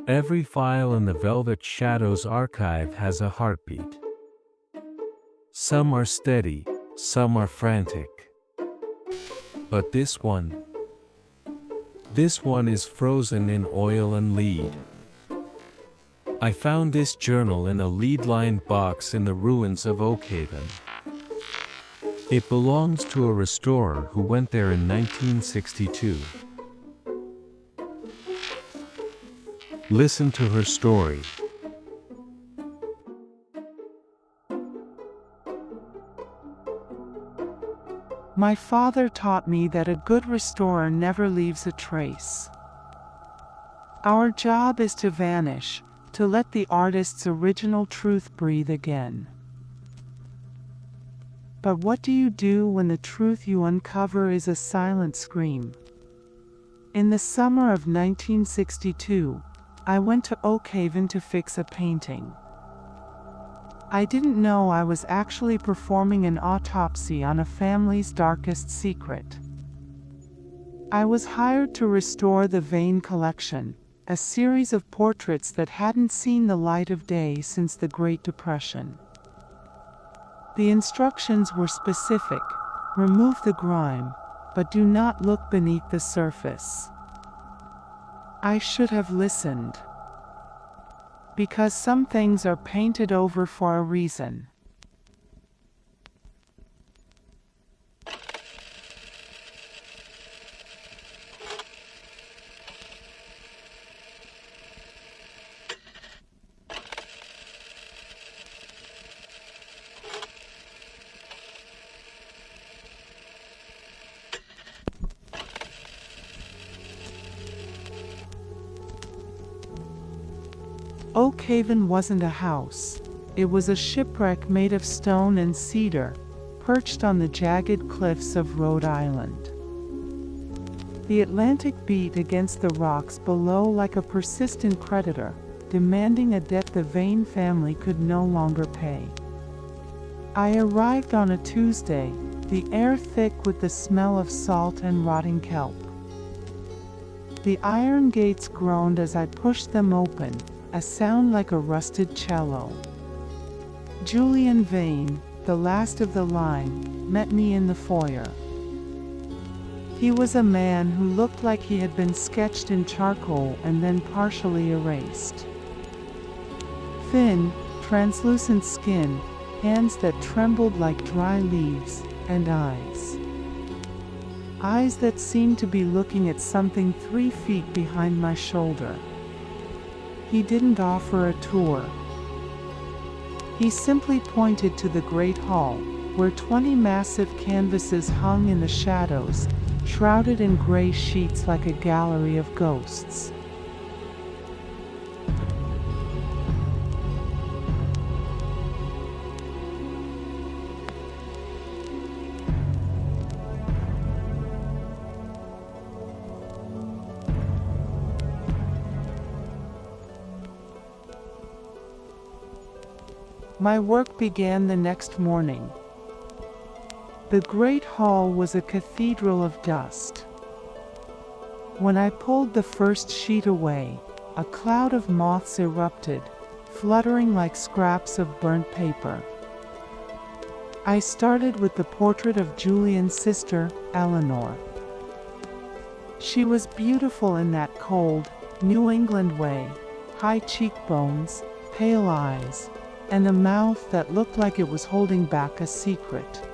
Every file in the Velvet Shadows archive has a heartbeat. Some are steady, some are frantic. But this one is frozen in oil and lead. I found this journal in a lead-lined box in the ruins of Oakhaven. It belongs to a restorer who went there in 1962. Listen to her story. My father taught me that a good restorer never leaves a trace. Our job is to vanish, to let the artist's original truth breathe again. But what do you do when the truth you uncover is a silent scream? In the summer of 1962, I went to Oakhaven to fix a painting. I didn't know I was actually performing an autopsy on a family's darkest secret. I was hired to restore the Vane collection, a series of portraits that hadn't seen the light of day since the Great Depression. The instructions were specific: remove the grime, but do not look beneath the surface. I should have listened. Because some things are painted over for a reason. Oakhaven wasn't a house. It was a shipwreck made of stone and cedar, perched on the jagged cliffs of Rhode Island. The Atlantic beat against the rocks below like a persistent creditor, demanding a debt the Vane family could no longer pay. I arrived on a Tuesday, the air thick with the smell of salt and rotting kelp. The iron gates groaned as I pushed them open, a sound like a rusted cello. Julian Vane, the last of the line, met me in the foyer. He was a man who looked like he had been sketched in charcoal and then partially erased. Thin, translucent skin, hands that trembled like dry leaves, and eyes. Eyes that seemed to be looking at something 3 feet behind my shoulder. He didn't offer a tour. He simply pointed to the great hall, where 20 massive canvases hung in the shadows, shrouded in gray sheets like a gallery of ghosts. My work began the next morning. The great hall was a cathedral of dust. When I pulled the first sheet away, a cloud of moths erupted, fluttering like scraps of burnt paper. I started with the portrait of Julian's sister, Eleanor. She was beautiful in that cold, New England way, high cheekbones, pale eyes, and a mouth that looked like it was holding back a secret.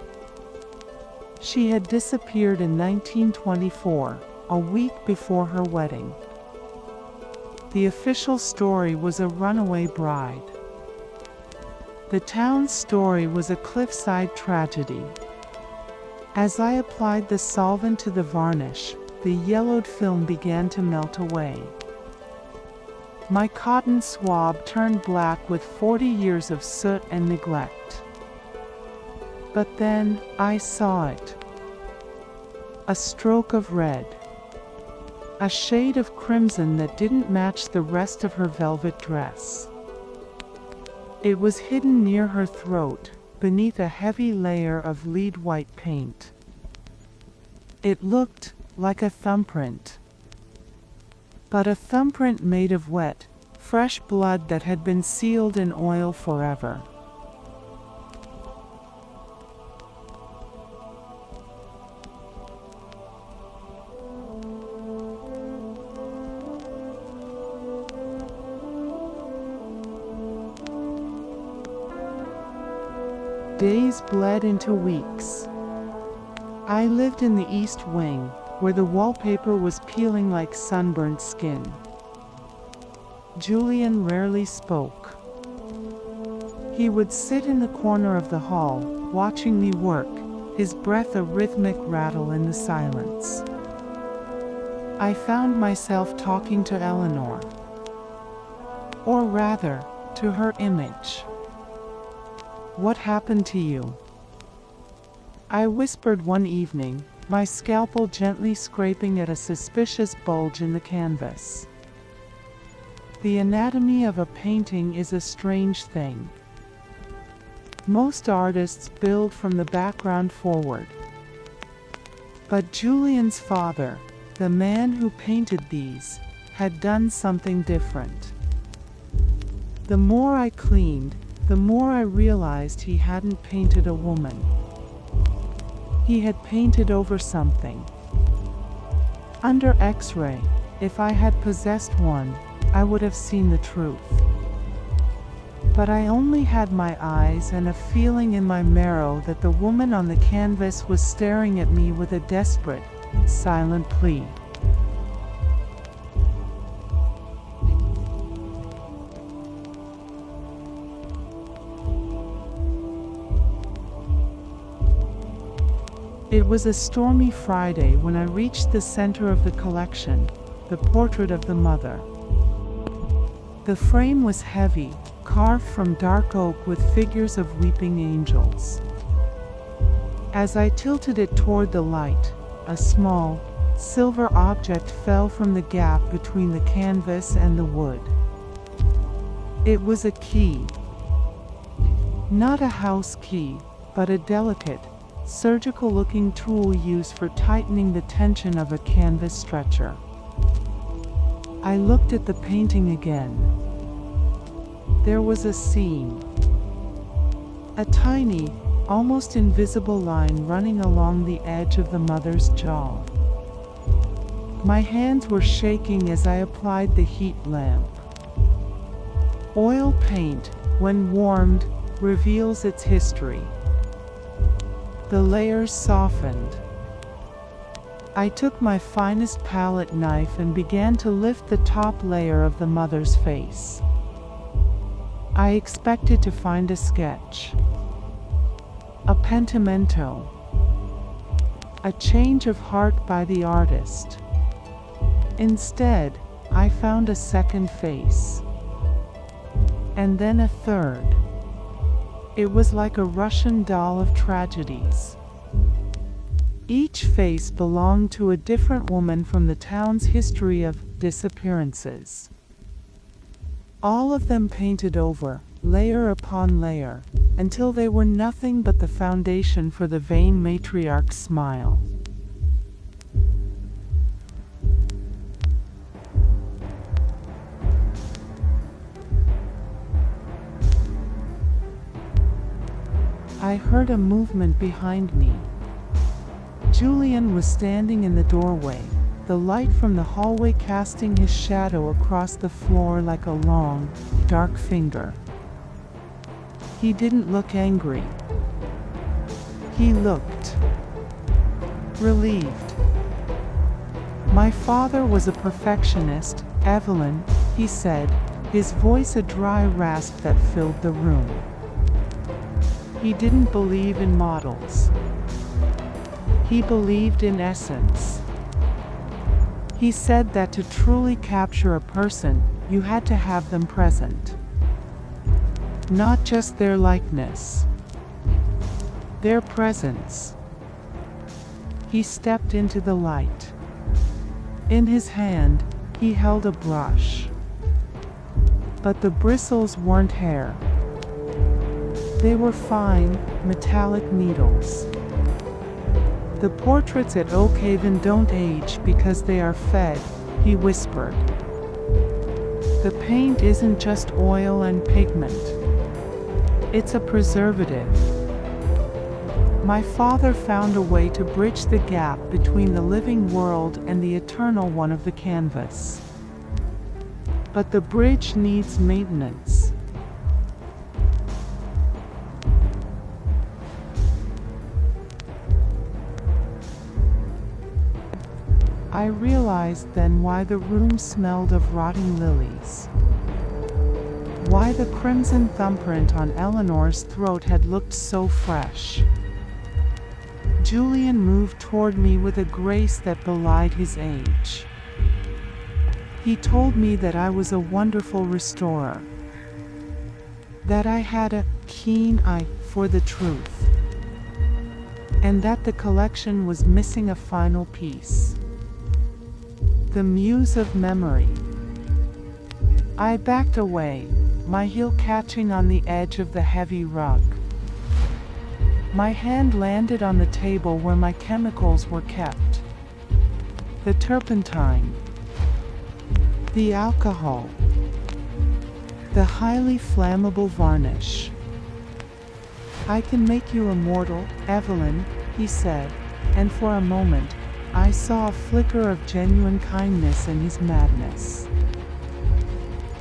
She had disappeared in 1924, a week before her wedding. The official story was a runaway bride. The town's story was a cliffside tragedy. As I applied the solvent to the varnish, the yellowed film began to melt away. My cotton swab turned black with 40 years of soot and neglect. But then, I saw it. A stroke of red. A shade of crimson that didn't match the rest of her velvet dress. It was hidden near her throat, beneath a heavy layer of lead-white paint. It looked like a thumbprint. But a thumbprint made of wet, fresh blood that had been sealed in oil forever. Days bled into weeks. I lived in the East Wing, where the wallpaper was peeling like sunburnt skin. Julian rarely spoke. He would sit in the corner of the hall, watching me work, his breath a rhythmic rattle in the silence. I found myself talking to Eleanor. Or rather, to her image. "What happened to you?" I whispered one evening, my scalpel gently scraping at a suspicious bulge in the canvas. The anatomy of a painting is a strange thing. Most artists build from the background forward. But Julian's father, the man who painted these, had done something different. The more I cleaned, the more I realized he hadn't painted a woman. He had painted over something. Under X-ray, if I had possessed one, I would have seen the truth. But I only had my eyes and a feeling in my marrow that the woman on the canvas was staring at me with a desperate, silent plea. It was a stormy Friday when I reached the center of the collection, the portrait of the mother. The frame was heavy, carved from dark oak with figures of weeping angels. As I tilted it toward the light, a small, silver object fell from the gap between the canvas and the wood. It was a key. Not a house key, but a delicate, surgical-looking tool used for tightening the tension of a canvas stretcher. I looked at the painting again. There was a seam. A tiny, almost invisible line running along the edge of the mother's jaw. My hands were shaking as I applied the heat lamp. Oil paint, when warmed, reveals its history. The layers softened. I took my finest palette knife and began to lift the top layer of the mother's face. I expected to find a sketch, a pentimento, a change of heart by the artist. Instead, I found a second face, and then a third. It was like a Russian doll of tragedies. Each face belonged to a different woman from the town's history of disappearances. All of them painted over, layer upon layer, until they were nothing but the foundation for the Vane matriarch's smile. I heard a movement behind me. Julian was standing in the doorway, the light from the hallway casting his shadow across the floor like a long, dark finger. He didn't look angry. He looked relieved. "My father was a perfectionist, Evelyn," he said, his voice a dry rasp that filled the room. He didn't believe in models. He believed in essence. He said that to truly capture a person, you had to have them present. Not just their likeness. Their presence. He stepped into the light. In his hand, he held a brush. But the bristles weren't hair. They were fine, metallic needles. "The portraits at Oakhaven don't age because they are fed," he whispered. The paint isn't just oil and pigment. It's a preservative. My father found a way to bridge the gap between the living world and the eternal one of the canvas. But the bridge needs maintenance. I realized then why the room smelled of rotting lilies. Why the crimson thumbprint on Eleanor's throat had looked so fresh. Julian moved toward me with a grace that belied his age. He told me that I was a wonderful restorer, that I had a keen eye for the truth, and that the collection was missing a final piece. The muse of memory. I backed away, my heel catching on the edge of the heavy rug. My hand landed on the table where my chemicals were kept. The turpentine. The alcohol. The highly flammable varnish. "I can make you immortal, Evelyn," he said, and for a moment, I saw a flicker of genuine kindness in his madness.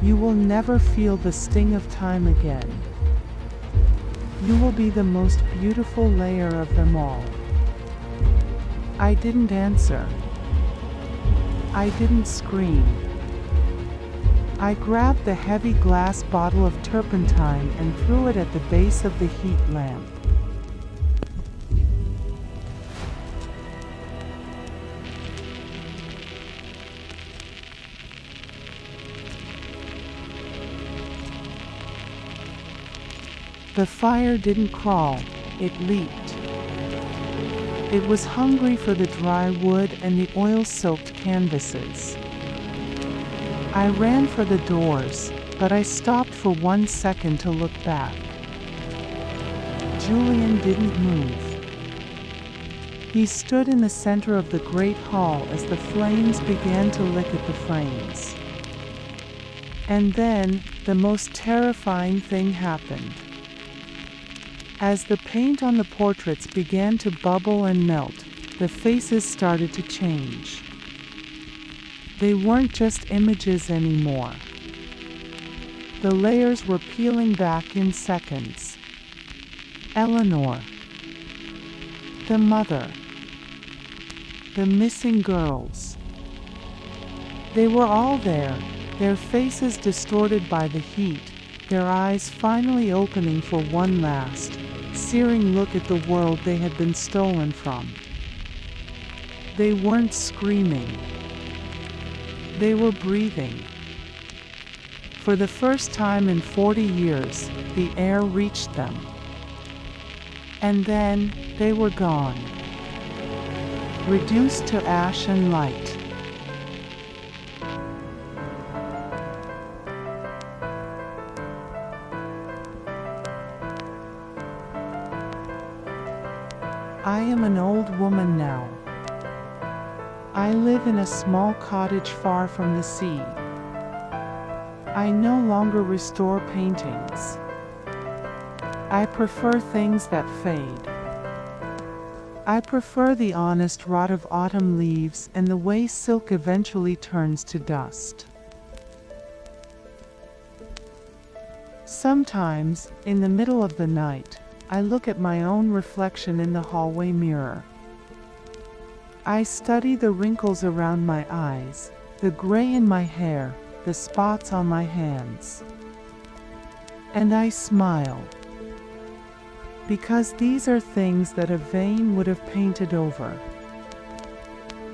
"You will never feel the sting of time again. You will be the most beautiful layer of them all." I didn't answer. I didn't scream. I grabbed the heavy glass bottle of turpentine and threw it at the base of the heat lamp. The fire didn't crawl, it leaped. It was hungry for the dry wood and the oil-soaked canvases. I ran for the doors, but I stopped for 1 second to look back. Julian didn't move. He stood in the center of the great hall as the flames began to lick at the frames. And then, the most terrifying thing happened. As the paint on the portraits began to bubble and melt, the faces started to change. They weren't just images anymore. The layers were peeling back in seconds. Eleanor. The mother. The missing girls. They were all there, their faces distorted by the heat, their eyes finally opening for one last, searing look at the world they had been stolen from. They weren't screaming. They were breathing. For the first time in 40 years, the air reached them. And then, they were gone. Reduced to ash and light. I am an old woman now. I live in a small cottage far from the sea. I no longer restore paintings. I prefer things that fade. I prefer the honest rot of autumn leaves and the way silk eventually turns to dust. Sometimes, in the middle of the night, I look at my own reflection in the hallway mirror. I study the wrinkles around my eyes, the gray in my hair, the spots on my hands. And I smile. Because these are things that a Vane would have painted over.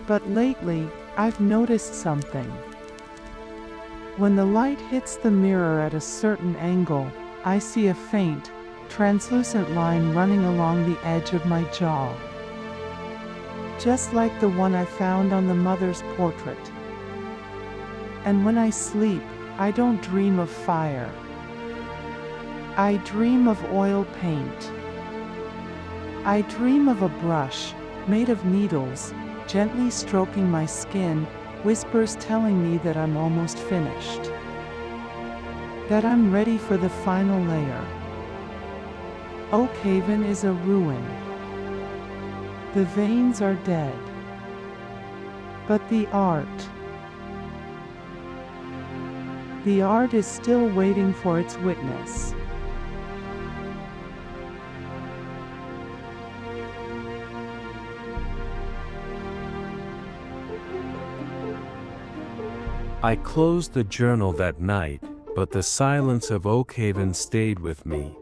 But lately, I've noticed something. When the light hits the mirror at a certain angle, I see a faint, translucent line running along the edge of my jaw. Just like the one I found on the mother's portrait. And when I sleep, I don't dream of fire. I dream of oil paint. I dream of a brush, made of needles, gently stroking my skin, whispers telling me that I'm almost finished. that I'm ready for the final layer. Oakhaven is a ruin. The Vanes are dead. But the art is still waiting for its witness. I closed the journal that night, but the silence of Oakhaven stayed with me.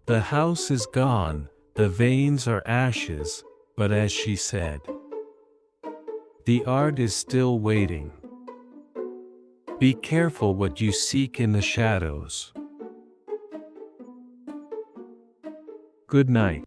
The house is gone, the Vanes are ashes, but as she said, the art is still waiting. Be careful what you seek in the shadows. Good night.